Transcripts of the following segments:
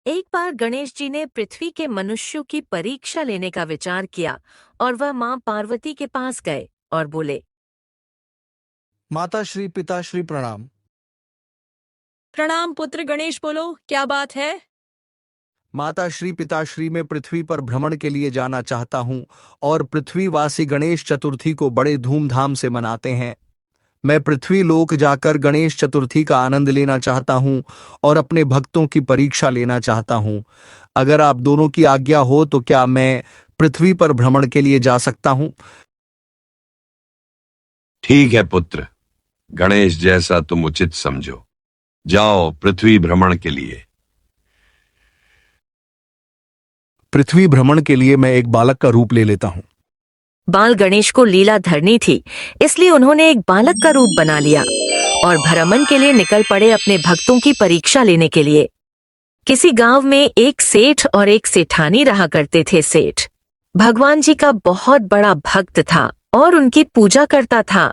एक बार गणेश जी ने पृथ्वी के मनुष्यों की परीक्षा लेने का विचार किया और वह मां पार्वती के पास गए और बोले, माता श्री पिता श्री प्रणाम। प्रणाम पुत्र गणेश, बोलो क्या बात है। माता श्री पिता श्री, मैं पृथ्वी पर भ्रमण के लिए जाना चाहता हूँ और पृथ्वीवासी गणेश चतुर्थी को बड़े धूमधाम से मनाते हैं। मैं पृथ्वी लोक जाकर गणेश चतुर्थी का आनंद लेना चाहता हूँ और अपने भक्तों की परीक्षा लेना चाहता हूँ। अगर आप दोनों की आज्ञा हो तो क्या मैं पृथ्वी पर भ्रमण के लिए जा सकता हूँ? ठीक है पुत्र, गणेश जैसा तुम उचित समझो। जाओ पृथ्वी भ्रमण के लिए। पृथ्वी भ्रमण के लिए मैं एक बालक का रूप ले लेता हूँ। बाल गणेश को लीला धरनी थी, इसलिए उन्होंने एक बालक का रूप बना लिया और भ्रमण के लिए निकल पड़े अपने भक्तों की परीक्षा लेने के लिए। किसी गांव में एक सेठ और एक सेठानी रहा करते थे। सेठ भगवान जी का बहुत बड़ा भक्त था और उनकी पूजा करता था।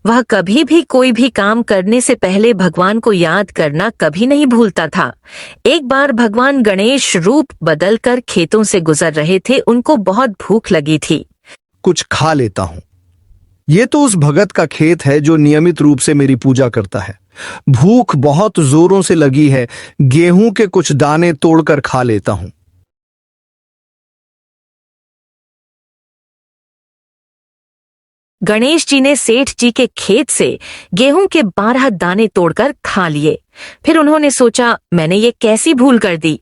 वह कभी भी कोई भी काम करने से पहले भगवान को याद करना कभी नहीं भूलता था। एक बार भगवान गणेश रूप बदलकर खेतों से गुजर रहे थे। उनको बहुत भूख लगी थी। कुछ खा लेता हूँ। ये तो उस भगत का खेत है जो नियमित रूप से मेरी पूजा करता है। भूख बहुत जोरों से लगी है। गेहूं के कुछ दाने तोड़कर खा लेता हूँ। गणेश जी ने सेठ जी के खेत से गेहूं के 12 दाने तोड़कर खा लिए। फिर उन्होंने सोचा, मैंने ये कैसी भूल कर दी।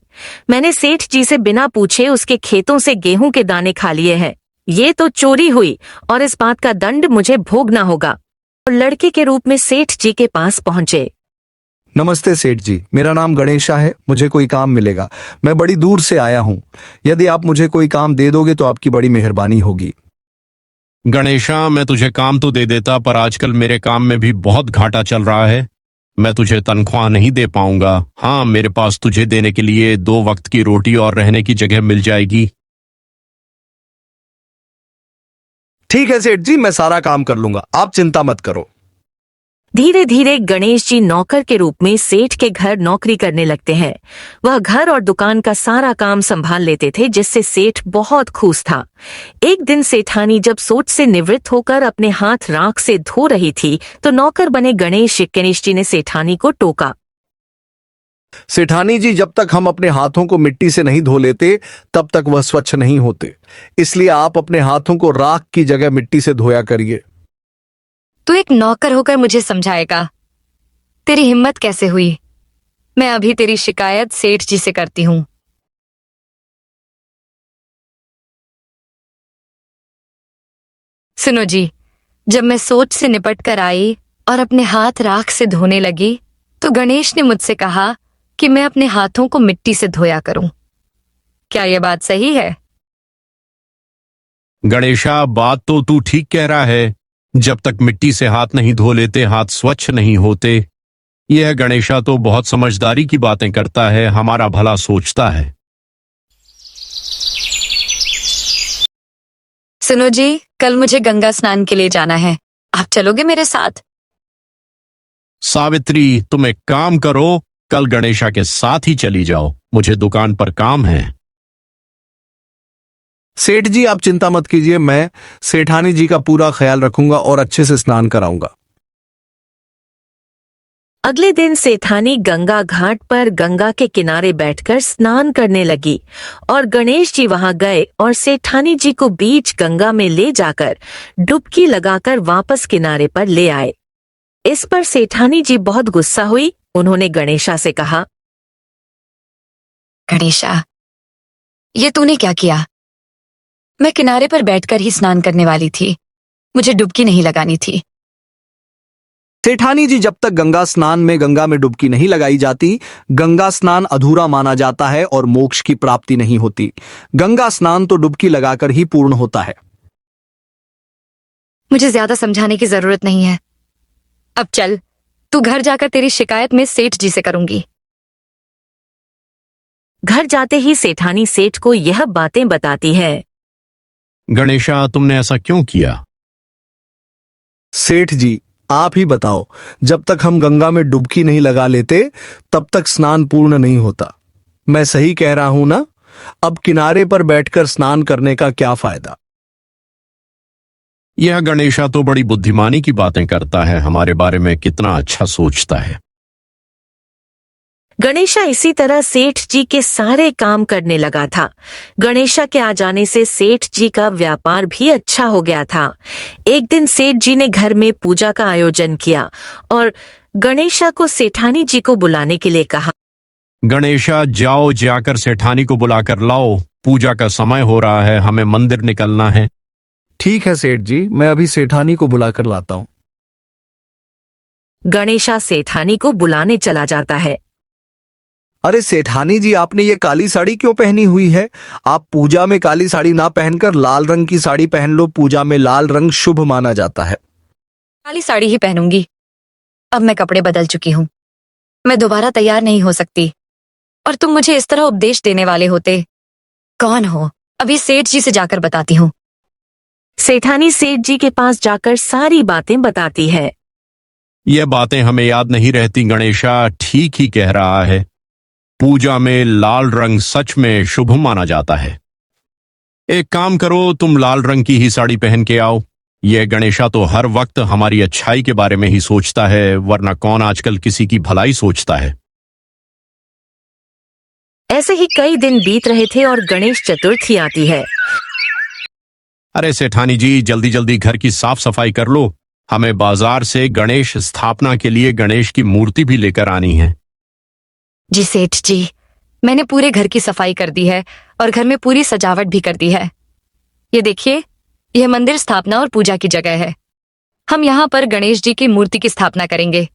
मैंने सेठ जी से बिना पूछे उसके खेतों से गेहूं के दाने खा लिए हैं। ये तो चोरी हुई और इस बात का दंड मुझे भोगना होगा। और लड़के के रूप में सेठ जी के पास पहुंचे। नमस्ते सेठ जी, मेरा नाम गणेशा है। मुझे कोई काम मिलेगा। मैं बड़ी दूर से आया हूँ। यदि आप मुझे कोई काम दे दोगे तो आपकी बड़ी मेहरबानी होगी। गणेशा, मैं तुझे काम तो दे देता, पर आजकल मेरे काम में भी बहुत घाटा चल रहा है। मैं तुझे तनख्वाह नहीं दे पाऊंगा। हाँ, मेरे पास तुझे देने के लिए 2 वक्त की रोटी और रहने की जगह मिल जाएगी। ठीक है सेठ जी, मैं सारा काम कर लूंगा, आप चिंता मत करो। धीरे धीरे गणेश जी नौकर के रूप में सेठ के घर नौकरी करने लगते हैं। वह घर और दुकान का सारा काम संभाल लेते थे, जिससे सेठ बहुत खुश था। एक दिन सेठानी जब सोच से निवृत्त होकर अपने हाथ राख से धो रही थी तो नौकर बने गणेश जी ने सेठानी को टोका। सेठानी जी, जब तक हम अपने हाथों को मिट्टी से नहीं धो लेते तब तक वह स्वच्छ नहीं होते। इसलिए आप अपने हाथों को राख की जगह मिट्टी से धोया करिए। तू एक नौकर होकर मुझे समझाएगा? तेरी हिम्मत कैसे हुई? मैं अभी तेरी शिकायत सेठ जी से करती हूँ। सुनो जी, जब मैं सोच से निपट कर आई और अपने हाथ राख से धोने लगी तो गणेश ने मुझसे कहा कि मैं अपने हाथों को मिट्टी से धोया करूं। क्या यह बात सही है? गणेशा, बात तो तू ठीक कह रहा है। जब तक मिट्टी से हाथ नहीं धो लेते, हाथ स्वच्छ नहीं होते। यह गणेशा तो बहुत समझदारी की बातें करता है, हमारा भला सोचता है। सुनो जी, कल मुझे गंगा स्नान के लिए जाना है। आप चलोगे मेरे साथ? सावित्री, तुम एक काम करो, कल गणेशा के साथ ही चली जाओ। मुझे दुकान पर काम है। सेठ जी, आप चिंता मत कीजिए, मैं सेठानी जी का पूरा ख्याल रखूंगा और अच्छे से स्नान कराऊंगा। अगले दिन सेठानी गंगा घाट पर गंगा के किनारे बैठकर स्नान करने लगी और गणेश जी वहां गए और सेठानी जी को बीच गंगा में ले जाकर डुबकी लगाकर वापस किनारे पर ले आए। इस पर सेठानी जी बहुत गुस्सा हुई। उन्होंने गणेशा से कहा, गणेशा, ये तूने क्या किया? मैं किनारे पर बैठकर ही स्नान करने वाली थी। मुझे डुबकी नहीं लगानी थी। सेठानी जी, जब तक गंगा स्नान में गंगा में डुबकी नहीं लगाई जाती, गंगा स्नान अधूरा माना जाता है और मोक्ष की प्राप्ति नहीं होती। गंगा स्नान तो डुबकी लगाकर ही पूर्ण होता है। मुझे ज्यादा समझाने की जरूरत नहीं है। अब चल, तू घर जाकर तेरी शिकायत में सेठ जी से करूंगी। घर जाते ही सेठानी सेठ को यह बातें बताती है। गणेशा, तुमने ऐसा क्यों किया? सेठ जी, आप ही बताओ, जब तक हम गंगा में डुबकी नहीं लगा लेते तब तक स्नान पूर्ण नहीं होता। मैं सही कह रहा हूं ना? अब किनारे पर बैठकर स्नान करने का क्या फायदा? यह गणेशा तो बड़ी बुद्धिमानी की बातें करता है, हमारे बारे में कितना अच्छा सोचता है। गणेशा इसी तरह सेठ जी के सारे काम करने लगा था। गणेशा के आ जाने से सेठ जी का व्यापार भी अच्छा हो गया था। एक दिन सेठ जी ने घर में पूजा का आयोजन किया और गणेशा को सेठानी जी को बुलाने के लिए कहा। गणेशा, जाओ जाकर सेठानी को बुलाकर लाओ, पूजा का समय हो रहा है, हमें मंदिर निकलना है। ठीक है सेठ जी, मैं अभी सेठानी को बुलाकर लाता हूं। गणेशा सेठानी को बुलाने चला जाता है। अरे सेठानी जी, आपने ये काली साड़ी क्यों पहनी हुई है? आप पूजा में काली साड़ी ना पहनकर लाल रंग की साड़ी पहन लो। पूजा में लाल रंग शुभ माना जाता है। काली साड़ी ही पहनूंगी। अब मैं कपड़े बदल चुकी हूँ, मैं दोबारा तैयार नहीं हो सकती। और तुम मुझे इस तरह उपदेश देने वाले होते। कौन हो? अभी सेठ जी से जाकर बताती हूँ। सेठानी सेठ जी के पास जाकर सारी बातें बताती है। यह बातें हमें याद नहीं रहती। गणेशा ठीक ही कह रहा है, पूजा में लाल रंग सच में शुभ माना जाता है। एक काम करो, तुम लाल रंग की ही साड़ी पहन के आओ। यह गणेशा तो हर वक्त हमारी अच्छाई के बारे में ही सोचता है, वरना कौन आजकल किसी की भलाई सोचता है। ऐसे ही कई दिन बीत रहे थे और गणेश चतुर्थी आती है। अरे सेठानी जी, जल्दी जल्दी घर की साफ सफाई कर लो, हमें बाजार से गणेश स्थापना के लिए गणेश की मूर्ति भी लेकर आनी है। जी सेठ जी, मैंने पूरे घर की सफाई कर दी है और घर में पूरी सजावट भी कर दी है। ये देखिए, यह मंदिर स्थापना और पूजा की जगह है। हम यहाँ पर गणेश जी की मूर्ति की स्थापना करेंगे।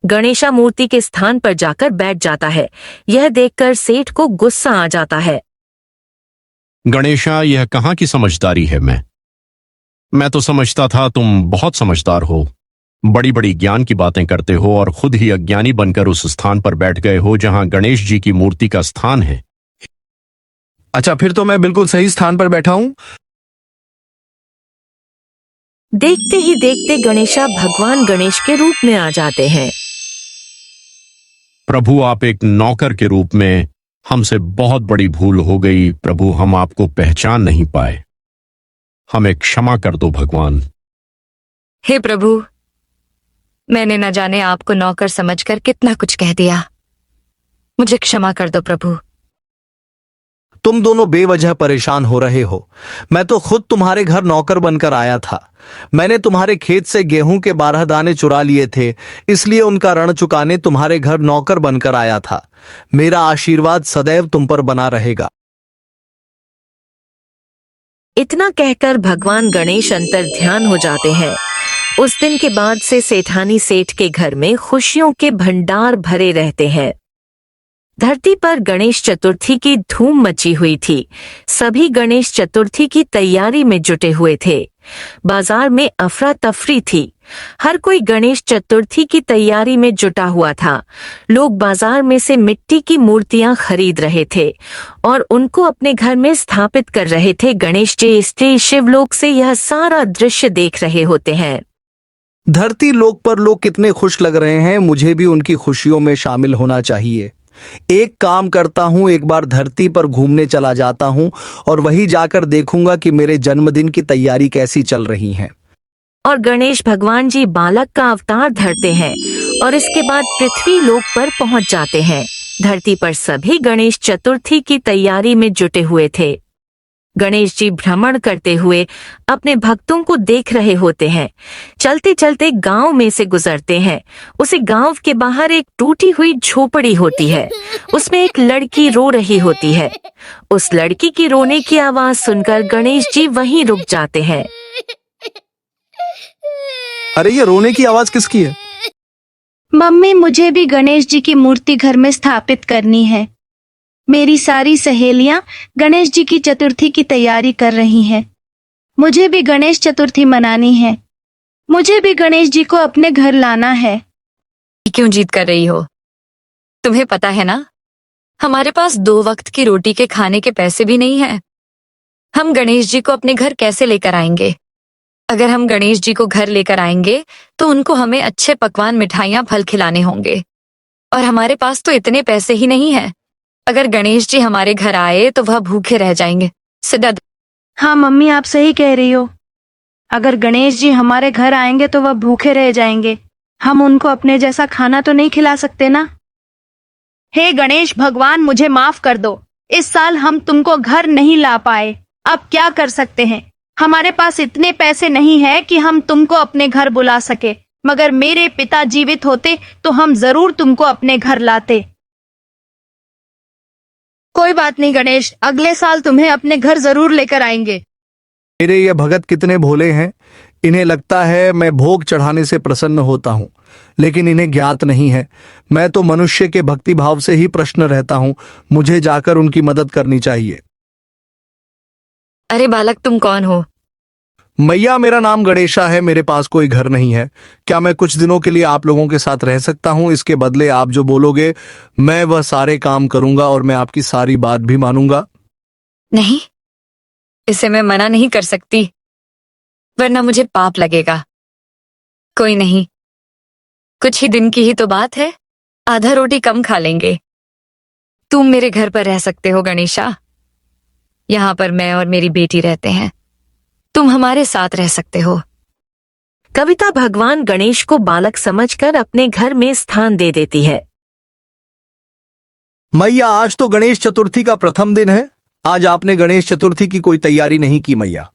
गणेशा मूर्ति के स्थान पर जाकर बैठ जाता है। यह देखकर सेठ को गुस्सा आ जाता है। गणेशा, यह कहाँ की समझदारी है? मैं तो समझता था तुम बहुत समझदार हो, बड़ी बड़ी ज्ञान की बातें करते हो और खुद ही अज्ञानी बनकर उस स्थान पर बैठ गए हो जहां गणेश जी की मूर्ति का स्थान है। अच्छा, फिर तो मैं बिल्कुल सही स्थान पर बैठा हूं। देखते ही देखते गणेशा भगवान गणेश के रूप में आ जाते हैं। प्रभु, आप एक नौकर के रूप में, हमसे बहुत बड़ी भूल हो गई प्रभु, हम आपको पहचान नहीं पाए, हमें क्षमा कर दो भगवान। हे प्रभु, मैंने न जाने आपको नौकर समझकर कितना कुछ कह दिया, मुझे क्षमा कर दो प्रभु। तुम दोनों बेवजह परेशान हो रहे हो। मैं तो खुद तुम्हारे घर नौकर बनकर आया था। मैंने तुम्हारे खेत से गेहूं के 12 दाने चुरा लिए थे, इसलिए उनका ऋण चुकाने तुम्हारे घर नौकर बनकर आया था। मेरा आशीर्वाद सदैव तुम पर बना रहेगा। इतना कहकर भगवान गणेश अंतर्ध्यान हो जाते हैं। उस दिन के बाद से सेठानी सेठ के घर में खुशियों के भंडार भरे रहते हैं। धरती पर गणेश चतुर्थी की धूम मची हुई थी। सभी गणेश चतुर्थी की तैयारी में जुटे हुए थे। बाजार में अफरा तफरी थी। हर कोई गणेश चतुर्थी की तैयारी में जुटा हुआ था। लोग बाजार में से मिट्टी की मूर्तियां खरीद रहे थे और उनको अपने घर में स्थापित कर रहे थे। गणेश जी स्त्री शिवलोक से यह सारा दृश्य देख रहे होते हैं। धरती लोक पर लोग कितने खुश लग रहे हैं, मुझे भी उनकी खुशियों में शामिल होना चाहिए। एक काम करता हूं, एक बार धरती पर घूमने चला जाता हूं और वहीं जाकर देखूंगा कि मेरे जन्मदिन की तैयारी कैसी चल रही है। और गणेश भगवान जी बालक का अवतार धरते हैं और इसके बाद पृथ्वी लोक पर पहुंच जाते हैं। धरती पर सभी गणेश चतुर्थी की तैयारी में जुटे हुए थे। गणेश जी भ्रमण करते हुए अपने भक्तों को देख रहे होते हैं। चलते चलते गांव में से गुजरते हैं। उसे गांव के बाहर एक टूटी हुई झोपड़ी होती है। उसमें एक लड़की रो रही होती है। उस लड़की की रोने की आवाज सुनकर गणेश जी वहीं रुक जाते हैं। अरे ये रोने की आवाज किसकी है? मम्मी, मुझे भी गणेश जी की मूर्ति घर में स्थापित करनी है। मेरी सारी सहेलियां गणेश जी की चतुर्थी की तैयारी कर रही हैं। मुझे भी गणेश चतुर्थी मनानी है। मुझे भी गणेश जी को अपने घर लाना है। क्यों जिद कर रही हो? तुम्हें पता है ना, हमारे पास 2 वक्त की रोटी के खाने के पैसे भी नहीं हैं। हम गणेश जी को अपने घर कैसे लेकर आएंगे? अगर हम गणेश जी को घर लेकर आएंगे तो उनको हमें अच्छे पकवान, मिठाइयां, फल खिलाने होंगे और हमारे पास तो इतने पैसे ही नहीं है। अगर गणेश जी हमारे घर आए तो वह भूखे रह जाएंगे। सिद्धा, हाँ मम्मी, आप सही कह रही हो। अगर गणेश जी हमारे घर आएंगे तो वह भूखे रह जाएंगे। हम उनको अपने जैसा खाना तो नहीं खिला सकते ना। हे गणेश भगवान, मुझे माफ कर दो। इस साल हम तुमको घर नहीं ला पाए। अब क्या कर सकते हैं? हमारे पास इतने पैसे नहीं है कि हम तुमको अपने घर बुला सके, मगर मेरे पिता जीवित होते तो हम जरूर तुमको अपने घर लाते। कोई बात नहीं गणेश, अगले साल तुम्हें अपने घर जरूर लेकर आएंगे। मेरे ये भगत कितने भोले हैं। इन्हें लगता है मैं भोग चढ़ाने से प्रसन्न होता हूँ, लेकिन इन्हें ज्ञात नहीं है मैं तो मनुष्य के भक्ति भाव से ही प्रश्न रहता हूँ। मुझे जाकर उनकी मदद करनी चाहिए। अरे बालक, तुम कौन हो? मैया, मेरा नाम गणेशा है। मेरे पास कोई घर नहीं है। क्या मैं कुछ दिनों के लिए आप लोगों के साथ रह सकता हूँ? इसके बदले आप जो बोलोगे मैं वह सारे काम करूंगा और मैं आपकी सारी बात भी मानूंगा। नहीं, इसे मैं मना नहीं कर सकती, वरना मुझे पाप लगेगा। कोई नहीं, कुछ ही दिन की ही तो बात है, आधा रोटी कम खा लेंगे। तुम मेरे घर पर रह सकते हो गणेशा। यहाँ पर मैं और मेरी बेटी रहते हैं। तुम हमारे साथ रह सकते हो। कविता भगवान गणेश को बालक समझकर अपने घर में स्थान दे देती है। मैया, आज तो गणेश चतुर्थी का प्रथम दिन है। आज आपने गणेश चतुर्थी की कोई तैयारी नहीं की मैया।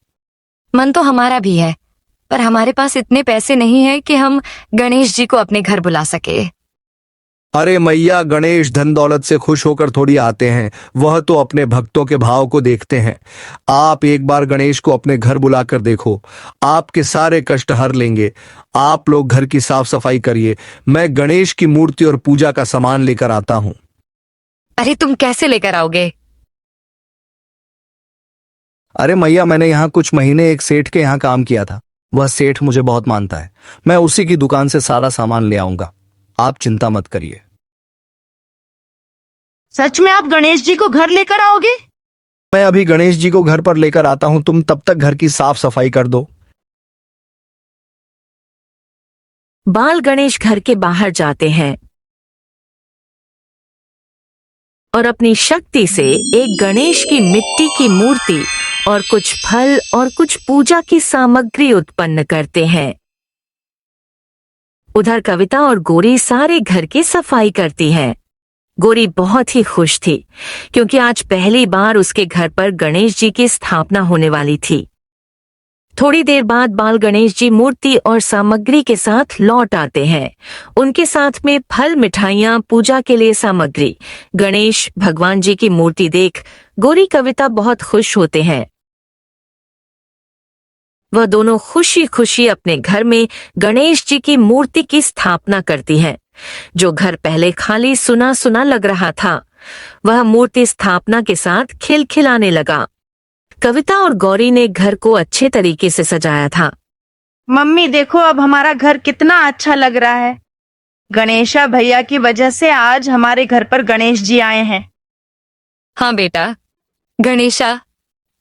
मन तो हमारा भी है, पर हमारे पास इतने पैसे नहीं है कि हम गणेश जी को अपने घर बुला सके। अरे मैया, गणेश धन दौलत से खुश होकर थोड़ी आते हैं, वह तो अपने भक्तों के भाव को देखते हैं। आप एक बार गणेश को अपने घर बुलाकर देखो, आपके सारे कष्ट हर लेंगे। आप लोग घर की साफ सफाई करिए, मैं गणेश की मूर्ति और पूजा का सामान लेकर आता हूँ। अरे तुम कैसे लेकर आओगे? अरे मैया, मैंने यहाँ कुछ महीने एक सेठ के यहाँ काम किया था। वह सेठ मुझे बहुत मानता है। मैं उसी की दुकान से सारा सामान ले आऊंगा, आप चिंता मत करिए। सच में आप गणेश जी को घर लेकर आओगे? मैं अभी गणेश जी को घर पर लेकर आता हूं, तुम तब तक घर की साफ सफाई कर दो। बाल गणेश घर के बाहर जाते हैं और अपनी शक्ति से एक गणेश की मिट्टी की मूर्ति और कुछ फल और कुछ पूजा की सामग्री उत्पन्न करते हैं। उधर कविता और गोरी सारे घर की सफाई करती है। गोरी बहुत ही खुश थी क्योंकि आज पहली बार उसके घर पर गणेश जी की स्थापना होने वाली थी। थोड़ी देर बाद बाल गणेश जी मूर्ति और सामग्री के साथ लौट आते हैं। उनके साथ में फल, मिठाइयाँ, पूजा के लिए सामग्री। गणेश भगवान जी की मूर्ति देख गोरी कविता बहुत खुश होते हैं। वह दोनों खुशी खुशी अपने घर में गणेश जी की मूर्ति की स्थापना करती हैं। जो घर पहले खाली सुना सुना लग रहा था, वह मूर्ति स्थापना के साथ खिलखिलाने लगा। कविता और गौरी ने घर को अच्छे तरीके से सजाया था। मम्मी देखो, अब हमारा घर कितना अच्छा लग रहा है। गणेशा भैया की वजह से आज हमारे घर पर गणेश जी आए हैं। हाँ बेटा, गणेशा,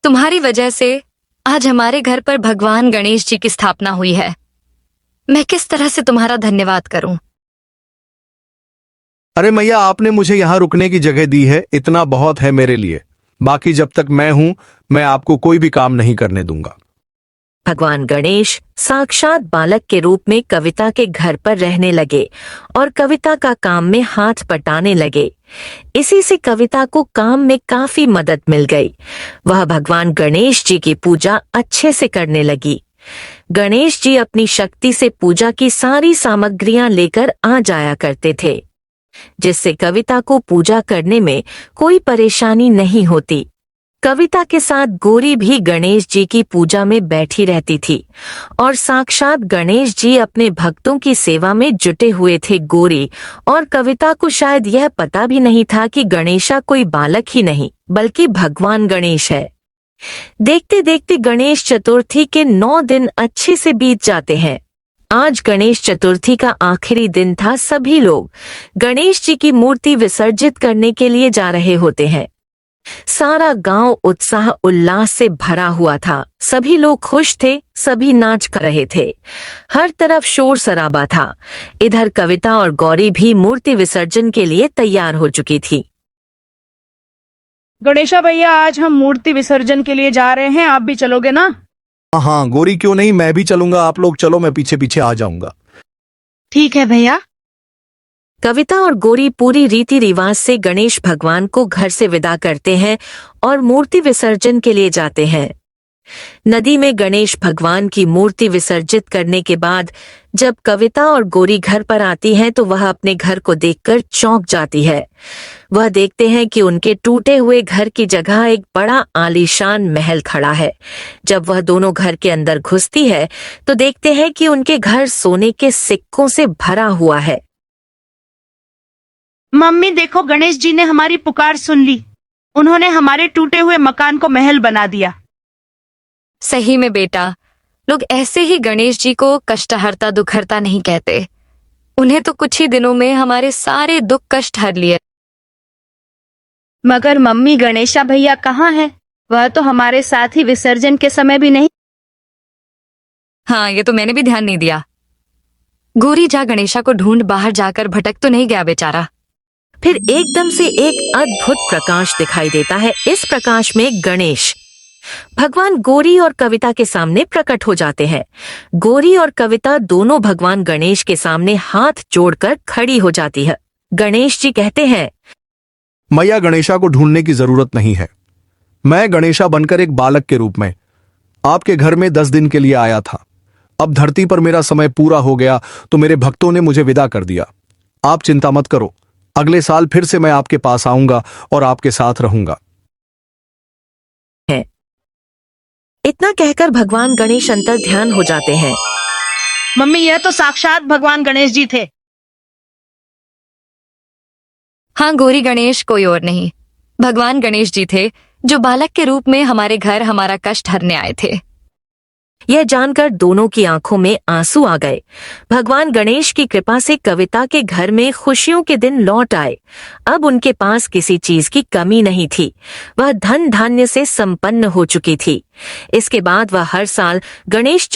तुम्हारी वजह से आज हमारे घर पर भगवान गणेश जी की स्थापना हुई है। मैं किस तरह से तुम्हारा धन्यवाद करूं? अरे मैया, आपने मुझे यहाँ रुकने की जगह दी है, इतना बहुत है मेरे लिए। बाकी जब तक मैं हूं, मैं आपको कोई भी काम नहीं करने दूंगा। भगवान गणेश साक्षात बालक के रूप में कविता के घर पर रहने लगे और कविता का काम में हाथ बटाने लगे। इसी से कविता को काम में काफी मदद मिल गई। वह भगवान गणेश जी की पूजा अच्छे से करने लगी। गणेश जी अपनी शक्ति से पूजा की सारी सामग्रियां लेकर आ जाया करते थे, जिससे कविता को पूजा करने में कोई परेशानी नहीं होती। कविता के साथ गोरी भी गणेश जी की पूजा में बैठी रहती थी और साक्षात गणेश जी अपने भक्तों की सेवा में जुटे हुए थे। गोरी और कविता को शायद यह पता भी नहीं था कि गणेशा कोई बालक ही नहीं बल्कि भगवान गणेश है। देखते देखते गणेश चतुर्थी के 9 दिन अच्छे से बीत जाते हैं। आज गणेश चतुर्थी का आखिरी दिन था। सभी लोग गणेश जी की मूर्ति विसर्जित करने के लिए जा रहे होते हैं। सारा गांव उत्साह उल्लास से भरा हुआ था। सभी लोग खुश थे, सभी नाच कर रहे थे। हर तरफ शोर शराबा था। इधर कविता और गौरी भी मूर्ति विसर्जन के लिए तैयार हो चुकी थी। गणेशा भैया, आज हम मूर्ति विसर्जन के लिए जा रहे हैं, आप भी चलोगे ना? हाँ हाँ गोरी, क्यों नहीं, मैं भी चलूंगा। आप लोग चलो, मैं पीछे पीछे आ जाऊंगा। ठीक है भैया। कविता और गौरी पूरी रीति रिवाज से गणेश भगवान को घर से विदा करते हैं और मूर्ति विसर्जन के लिए जाते हैं। नदी में गणेश भगवान की मूर्ति विसर्जित करने के बाद जब कविता और गौरी घर पर आती हैं तो वह अपने घर को देखकर चौंक जाती है। वह देखते हैं कि उनके टूटे हुए घर की जगह एक बड़ा आलीशान महल खड़ा है। जब वह दोनों घर के अंदर घुसती है तो देखते हैं कि उनके घर सोने के सिक्कों से भरा हुआ है। मम्मी देखो, गणेश जी ने हमारी पुकार सुन ली। उन्होंने हमारे टूटे हुए मकान को महल बना दिया। सही में बेटा, लोग ऐसे ही गणेश जी को कष्टहर्ता दुखहर्ता नहीं कहते। उन्हें तो कुछ ही दिनों में हमारे सारे दुख कष्ट हर लिए। मगर मम्मी, गणेशा भैया कहाँ है? वह तो हमारे साथ ही विसर्जन के समय भी नहीं। हाँ, ये तो मैंने भी ध्यान नहीं दिया। गौरी, जा गणेशा को ढूंढ, बाहर जाकर भटक तो नहीं गया बेचारा। फिर एकदम से एक अद्भुत प्रकाश दिखाई देता है। इस प्रकाश में गणेश भगवान गौरी और कविता के सामने प्रकट हो जाते हैं। गौरी और कविता दोनों भगवान गणेश के सामने हाथ जोड़कर खड़ी हो जाती है। गणेश जी कहते हैं, मैया, गणेशा को ढूंढने की जरूरत नहीं है। मैं गणेशा बनकर एक बालक के रूप में आपके घर में 10 दिन के लिए आया था। अब धरती पर मेरा समय पूरा हो गया तो मेरे भक्तों ने मुझे विदा कर दिया। आप चिंता मत करो, अगले साल फिर से मैं आपके पास आऊंगा और आपके साथ रहूंगा। इतना कहकर भगवान गणेश अंतर ध्यान हो जाते हैं। मम्मी, यह तो साक्षात भगवान गणेश जी थे। हाँ गौरी, गणेश कोई और नहीं, भगवान गणेश जी थे जो बालक के रूप में हमारे घर हमारा कष्ट हरने आए थे। यह जानकर दोनों की आंखों में आंसू आ गए। भगवान गणेश की कृपा से कविता के घर में खुशियों के दिन लौट आए। अब उनके पास किसी चीज की कमी नहीं थी। वह धन धान्य से संपन्न हो चुकी थी। इसके बाद वह हर साल गणेश